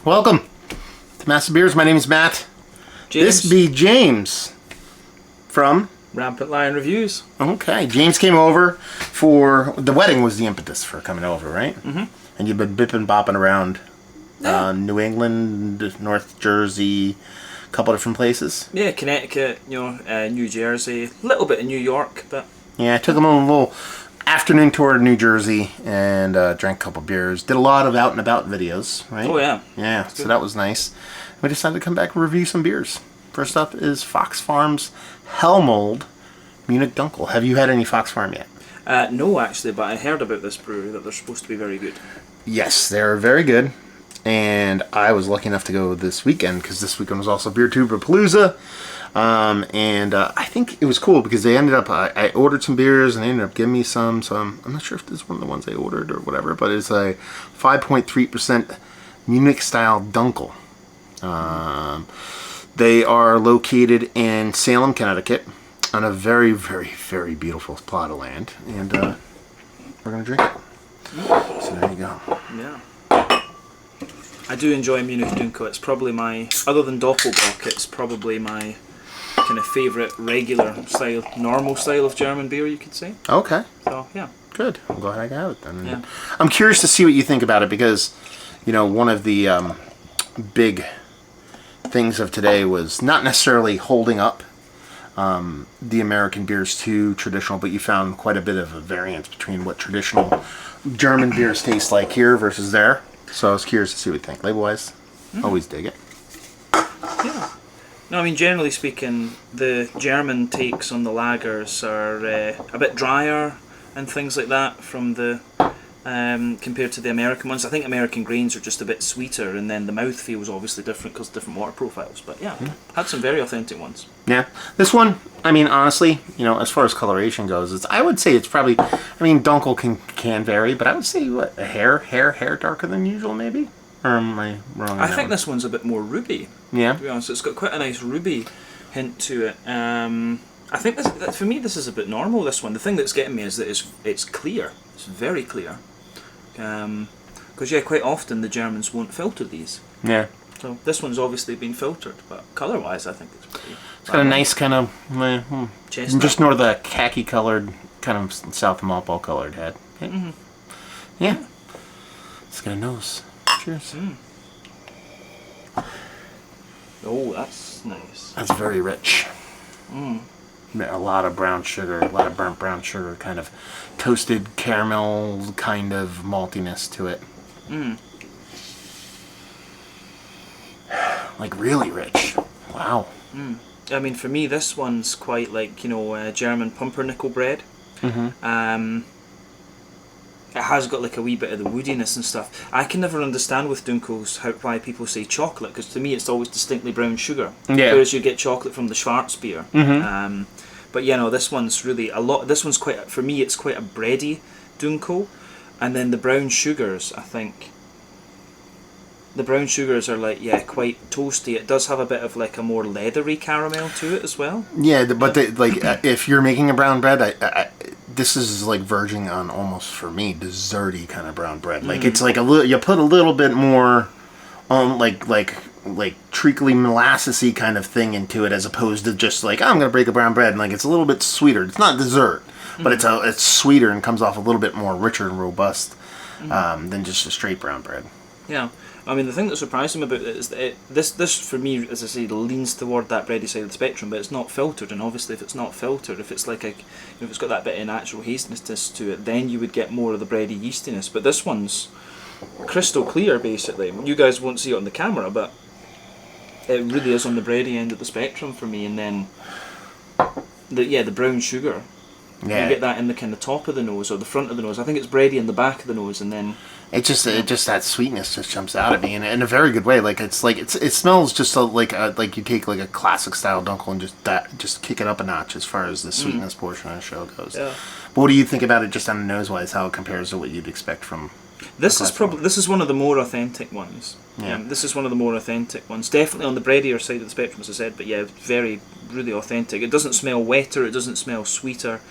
Welcome to Massive Beers. My name is Matt. James. This be James from Rampant Lion Reviews. Okay, James came over for the wedding. Was the impetus for coming over, right? Mm-hmm. And you've been bipping bopping around New England, North Jersey, a couple different places. Yeah, Connecticut, New Jersey, a little bit of New York, but Yeah, I took him on a little afternoon tour of New Jersey and drank a couple beers. Did a lot of out and about videos, right? Oh yeah. Yeah, so that was nice. We decided to come back and review some beers. First up is Fox Farm's Helmhold Munich Dunkle. Have you had any Fox Farm yet? No, actually, but I heard about this brewery that they're supposed to be very good. Yes, they're very good. And I was lucky enough to go this weekend because this weekend was also Beer Tuber Palooza. I think it was cool because they ended up, I ordered some beers and they ended up giving me some. So I'm not sure if this is one of the ones I ordered or whatever, but it's a 5.3% Munich style Dunkle. They are located in Salem, Connecticut, on a very, very, very beautiful plot of land, and we're gonna drink it. So there you go. Yeah. I do enjoy Munich Dunkle. It's probably my, other than Doppelbock, it's probably my kind of favourite regular style, normal style of German beer, you could say. Okay. So yeah. Good. I'm glad I got it then. Yeah. I'm curious to see what you think about it because, one of the big things of today was not necessarily holding up the American beers to traditional, but you found quite a bit of a variance between what traditional German beers taste like here versus there. So I was curious to see what you think. Label-wise, always dig it. Yeah. No, I mean, generally speaking, the German takes on the lagers are a bit drier and things like that from the compared to the American ones. I think American grains are just a bit sweeter, and then the mouthfeel is obviously different because different water profiles. But yeah, had some very authentic ones. Yeah, this one, I mean, honestly, as far as coloration goes, I would say it's probably, Dunkel can vary, but I would say what, a hair darker than usual, maybe. Or am I wrong? I think this one's a bit more ruby. Yeah. To be honest, it's got quite a nice ruby hint to it. I think this, for me, this is a bit normal. This one, the thing that's getting me is that it's clear. It's very clear. Because quite often the Germans won't filter these. Yeah. So this one's obviously been filtered, but colour-wise, I think it's pretty. It's got a nice kind of Chestnut. just north of the khaki-colored, kind of South Maltball-colored head. Mm-hmm. Yeah. It's got a nose. Cheers. Oh, that's nice. That's very rich. A lot of brown sugar, a lot of burnt brown sugar, kind of toasted caramel kind of maltiness to it. Like really rich. Wow. I mean, for me, this one's quite like, German pumpernickel bread. It has got like a wee bit of the woodiness and stuff. I can never understand with Dunkels why people say chocolate, because to me it's always distinctly brown sugar. Yeah. Whereas you get chocolate from the Schwarzbier. But this one's really a lot. This one's quite, for me, it's quite a bready Dunkel, and then the brown sugars, I think. The brown sugars are like quite toasty. It does have a bit of like a more leathery caramel to it as well. Yeah, but if you're making a brown bread, this is like verging on almost for me desserty kind of brown bread. Like it's like you put a little bit more on like treacly molassesy kind of thing into it, as opposed to just like I'm gonna break a brown bread and like it's a little bit sweeter. It's not dessert, but it's sweeter and comes off a little bit more richer and robust than just a straight brown bread. Yeah. I mean, the thing that surprised me about it is that this for me, as I say, leans toward that bready side of the spectrum, but it's not filtered. And obviously, if it's not filtered, if it's like if it's got that bit of natural hastiness to it, then you would get more of the bready yeastiness. But this one's crystal clear, basically. You guys won't see it on the camera, but it really is on the bready end of the spectrum for me. And then the brown sugar. Yeah. You get that in the kind of top of the nose or the front of the nose. I think it's bready in the back of the nose, and then it just that sweetness just jumps out at me in a very good way. Like it smells just like you take like a classic style Dunkel and just kick it up a notch as far as the sweetness portion of the show goes. Yeah. But what do you think about it just on the nose wise? How it compares to what you'd expect from? This is one of the more authentic ones. Yeah. This is one of the more authentic ones. Definitely on the breadier side of the spectrum, as I said. But yeah, very really authentic. It doesn't smell wetter. It doesn't smell sweeter.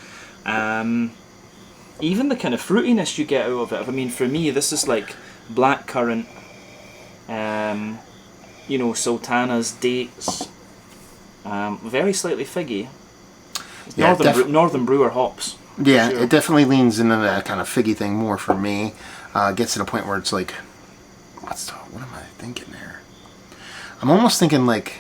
Even the kind of fruitiness you get out of it. I mean, for me, this is like blackcurrant sultanas, dates, very slightly figgy. Yeah, Northern brewer hops. Yeah, Sure. it definitely leans into that kind of figgy thing more for me. Gets to the point where it's like, what am I thinking here? I'm almost thinking like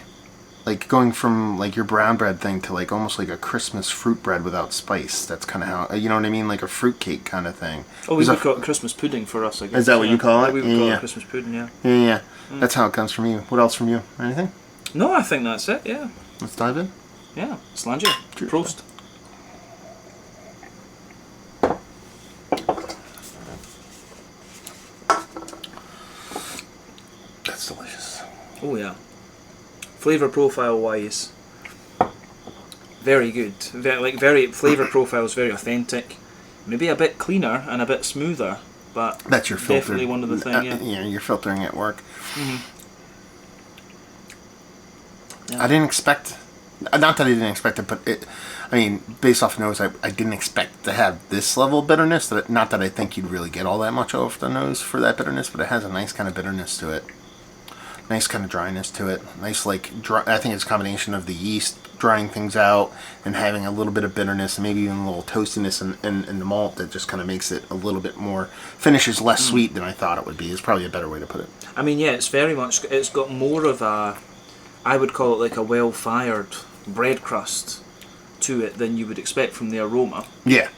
going from like your brown bread thing to like almost like a Christmas fruit bread without spice. That's kind of how, you know what I mean, like a fruit cake kind of thing. Oh, we would call it Christmas pudding for us, I guess. Is that what you call it? Yeah, we would call it Christmas pudding, yeah. Yeah. That's how it comes from you. What else from you? Anything? No, I think that's it, yeah. Let's dive in. Yeah, Slanger. Cheers. Prost. That's delicious. Oh, yeah. Flavour profile wise, very good. Flavour profile is very authentic. Maybe a bit cleaner and a bit smoother, but that's your filter. Definitely one of the things. Yeah, you're filtering at work. Mm-hmm. Yeah. I didn't expect. Not that I didn't expect it, but based off nose, I didn't expect to have this level of bitterness. Not that I think you'd really get all that much off the nose for that bitterness, but it has a nice kind of bitterness to it. Nice kind of dryness to it. Nice, dry, I think it's a combination of the yeast drying things out and having a little bit of bitterness and maybe even a little toastiness in the malt that just kind of makes it a little bit more, finishes less sweet than I thought it would be, is probably a better way to put it. I mean, yeah, it's got more of a, I would call it like a well-fired bread crust to it than you would expect from the aroma. Yeah.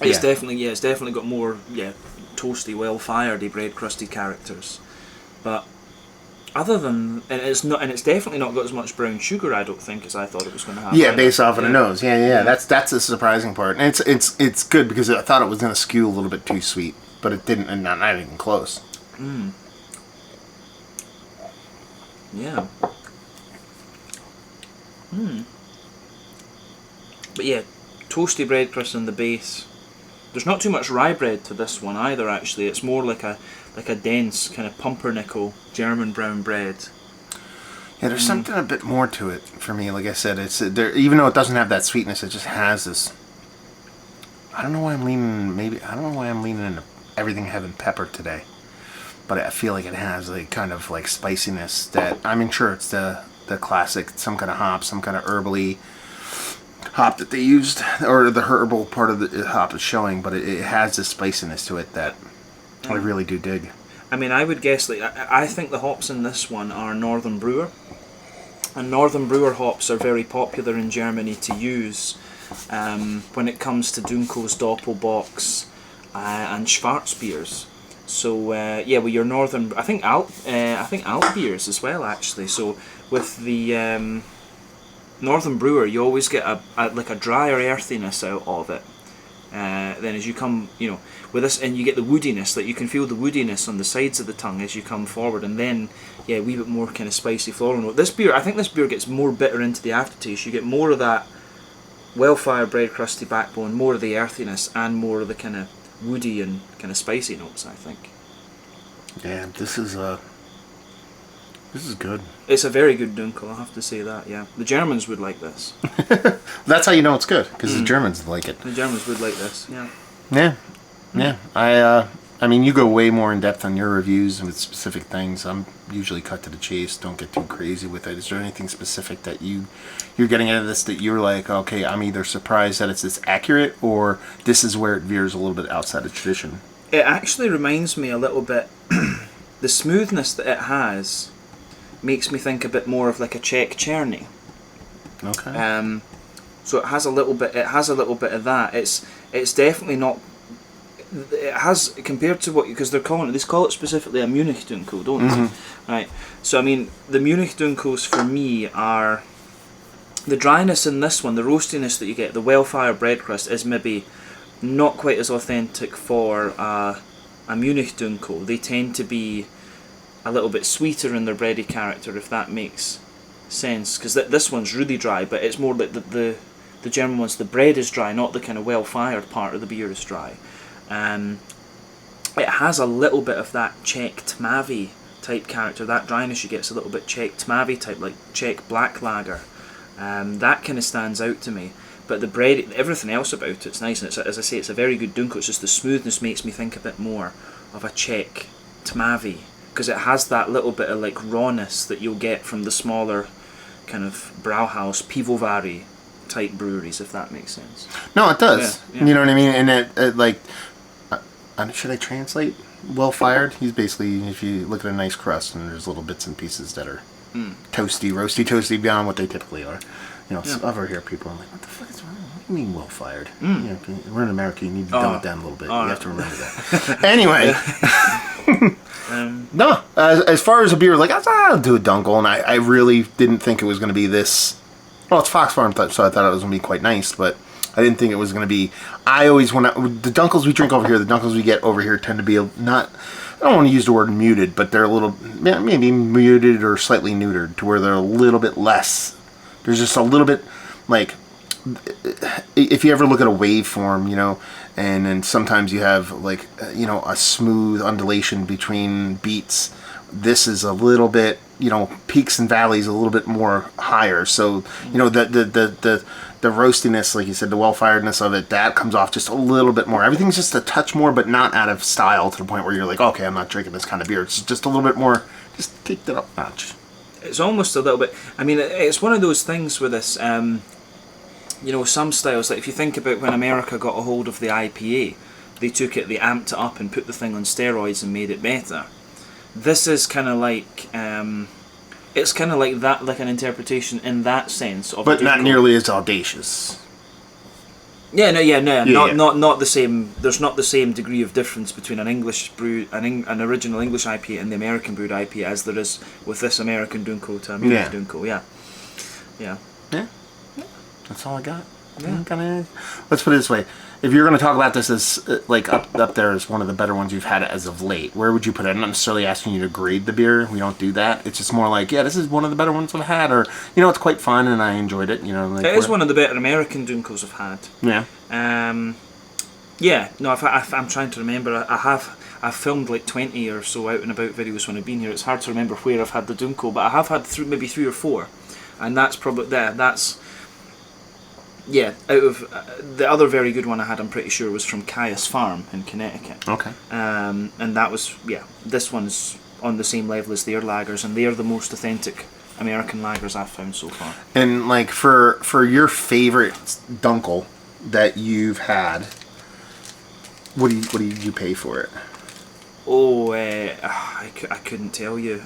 It's definitely got more, toasty, well-fired bread crusty characters. But other than, it's definitely not got as much brown sugar, I don't think, as I thought it was going to have. Yeah, based off of the nose. Yeah. That's the surprising part, and it's good because I thought it was going to skew a little bit too sweet, but it didn't, and not even close. Yeah. But yeah, toasty bread crust in the base. There's not too much rye bread to this one either. Actually, it's more like a dense kind of pumpernickel German brown bread. Yeah, there's something a bit more to it for me. Like I said, it's there. Even though it doesn't have that sweetness, it just has this. I don't know why I'm leaning. Into everything having pepper today, but I feel like it has a kind of like spiciness that sure it's the classic, some kind of hop, some kind of herbally hop that they used, or the herbal part of the hop is showing, but it has this spiciness to it that I really do dig. I mean, I would guess, I think the hops in this one are Northern Brewer, and Northern Brewer hops are very popular in Germany to use when it comes to Dunkle's Doppelbox and Schwarzbiers. So with your Northern, I think Alt beers as well actually. So with the Northern Brewer, you always get a drier earthiness out of it. Then as you come, with this, and you get the woodiness, that you can feel the woodiness on the sides of the tongue as you come forward, and then a wee bit more kind of spicy floral note. I think this beer gets more bitter into the aftertaste. You get more of that well-fired bread crusty backbone, more of the earthiness, and more of the kind of woody and kind of spicy notes, I think. Yeah, this is good. It's a very good Dunkle, I have to say that, yeah. The Germans would like this. That's how you know it's good, because the Germans like it. The Germans would like this, yeah. Yeah. I mean, you go way more in depth on your reviews with specific things. I'm usually cut to the chase, don't get too crazy with it. Is there anything specific that you're getting out of this that you're like, okay, I'm either surprised that it's this accurate, or this is where it veers a little bit outside of tradition? It actually reminds me a little bit, the smoothness that it has makes me think a bit more of like a Czech Cherny. Okay. So it has a little bit of that. It's definitely not. It has, compared to what, because they call it specifically a Munich Dunkle, don't they? Right. So I mean, the Munich Dunkels for me are the dryness in this one, the roastiness that you get, the well-fired bread crust is maybe not quite as authentic for a Munich Dunkle. They tend to be a little bit sweeter in their bready character, if that makes sense. Because this one's really dry, but it's more like the German ones. The bread is dry, not the kind of well-fired part of the beer is dry. It has a little bit of that Czech Tmavy type character. That dryness you get's a little bit Czech Tmavy type, like Czech black lager. That kind of stands out to me. But the bread, everything else about it's nice. And as I say, it's a very good Dunkle. It's just the smoothness makes me think a bit more of a Czech Tmavy because it has that little bit of like rawness that you'll get from the smaller kind of Brauhaus, Pivovari type breweries, if that makes sense. No, it does. Yeah. You know what I mean? And it like, should I translate? Well fired. He's basically, if you look at a nice crust and there's little bits and pieces that are toasty, roasty, beyond what they typically are. You know, over here people are like, what the fuck is wrong? What do you mean well fired? You know, we're in America. You need to dumb it down a little bit. You have to remember that. Anyway. No, as far as a beer, like, I'll do a Dunkle, and I really didn't think it was going to be this. Well, it's Fox Farm, so I thought it was going to be quite nice, but I didn't think it was going to be. I always want to. The Dunkles we drink over here, the Dunkles we get over here tend to be not. I don't want to use the word muted, but they're a little, maybe muted or slightly neutered, to where they're a little bit less. There's just a little bit, like, if you ever look at a waveform, you know, and then sometimes you have, like, you know, a smooth undulation between beats. This is a little bit, you know, peaks and valleys a little bit more higher. So, you know, the roastiness, like you said, the well-firedness of it, that comes off just a little bit more. Everything's just a touch more, but not out of style to the point where you're like, okay, I'm not drinking this kind of beer. It's just a little bit more, just kicked it up a notch. It's almost a little bit, I mean, it's one of those things with this, you know, some styles, like if you think about when America got a hold of the IPA, they took it, they amped it up and put the thing on steroids and made it better. This is kind of like, it's kind of like that, like an interpretation in that sense of. But not nearly as audacious. Yeah, not the same. There's not the same degree of difference between an English brew, an original English IPA and the American brewed IPA as there is with this American Dunkle to a Munich Dunkle. Yeah. That's all I got. Yeah. Let's put it this way: if you're going to talk about this as like up there as one of the better ones you've had as of late, where would you put it? I'm not necessarily asking you to grade the beer. We don't do that. It's just more like, yeah, this is one of the better ones I've had, or you know, it's quite fun and I enjoyed it. You know, like, it is one of the better American Dunkles I've had. Yeah. Yeah. No, I'm trying to remember. I've filmed like 20 or so out and about videos when I've been here. It's hard to remember where I've had the Dunkle, but I have had maybe 3 or 4, and that's probably that's. Yeah, out of the other very good one I had, I'm pretty sure was from Caius Farm in Connecticut. Okay. And that was, this one's on the same level as their lagers, and they're the most authentic American lagers I've found so far. And like for your favorite Dunkle that you've had, what did you pay for it? Oh, I couldn't tell you.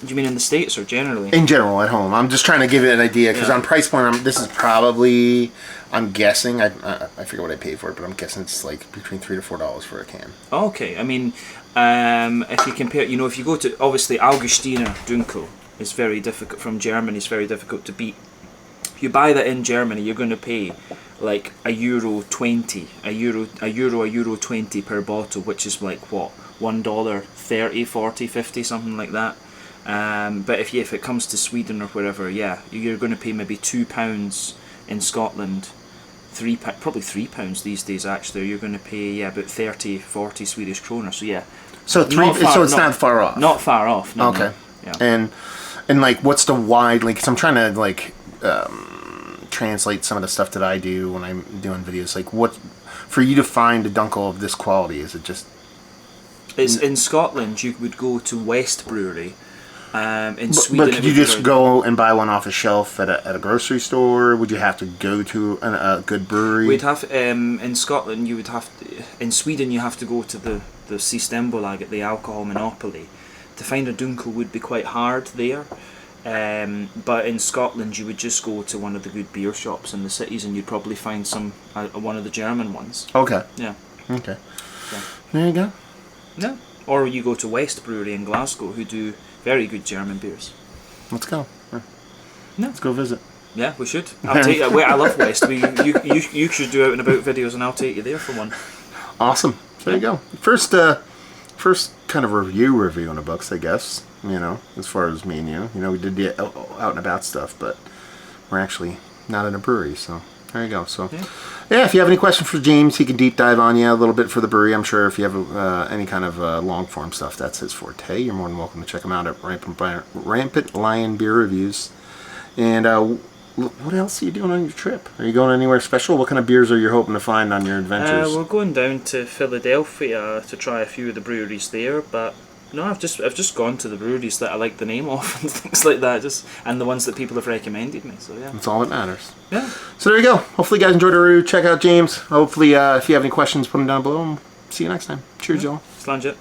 Do you mean in the States or generally? In general, at home. I'm just trying to give it an idea, because on price point, this is probably, I'm guessing, I forget what I paid for it, but I'm guessing it's like between $3 to $4 for a can. Okay, I mean, if you compare, you know, if you go to, obviously, Augustiner Dunkle is very difficult, from Germany, it's very difficult to beat. If you buy that in Germany, you're going to pay like €1.20, €1.20 per bottle, which is like what, $1, 30, 40, 50, something like that. But if it comes to Sweden or wherever, you're going to pay maybe £2 in Scotland, probably £3 these days actually. You're going to pay about 30, 40 Swedish kroner. So so it's not far off. Not far off. No, okay. No. Yeah. And like, what's the wide? Like, 'cause I'm trying to like translate some of the stuff that I do when I'm doing videos. Like, what for you to find a Dunkle of this quality? Is it just? It's in Scotland. You would go to West Brewery. In Sweden, but could you just go and buy one off a shelf at a grocery store? Would you have to go to a good brewery? We'd have in Scotland. You would have to, in Sweden. You have to go to the Systembolaget, the alcohol monopoly. To find a Dunkle would be quite hard there. But in Scotland, you would just go to one of the good beer shops in the cities, and you'd probably find one of the German ones. Okay. Yeah. Okay. Yeah. There you go. Yeah. Or you go to West Brewery in Glasgow, who do very good German beers. Let's go. No. Let's go visit. Yeah, we should. I'll take you. I love West. You should do out and about videos, and I'll take you there for one. Awesome. There you go. First kind of review on the books, I guess. You know, as far as me and you. You know, we did the out and about stuff, but we're actually not in a brewery, so there you go. So, yeah, if you have any questions for James, he can deep dive on you a little bit for the brewery. I'm sure if you have any kind of long form stuff, that's his forte. You're more than welcome to check him out at Rampant Lion Beer Reviews. And what else are you doing on your trip? Are you going anywhere special? What kind of beers are you hoping to find on your adventures? We're going down to Philadelphia to try a few of the breweries there, but No, I've just gone to the breweries that I like the name of and things like that, and the ones that people have recommended me. So yeah, That's all that matters. yeah. So there you go. Hopefully you guys enjoyed our review. Check out James. Hopefully if you have any questions, put them down below. And see you next time. Cheers, y'all. Slange it.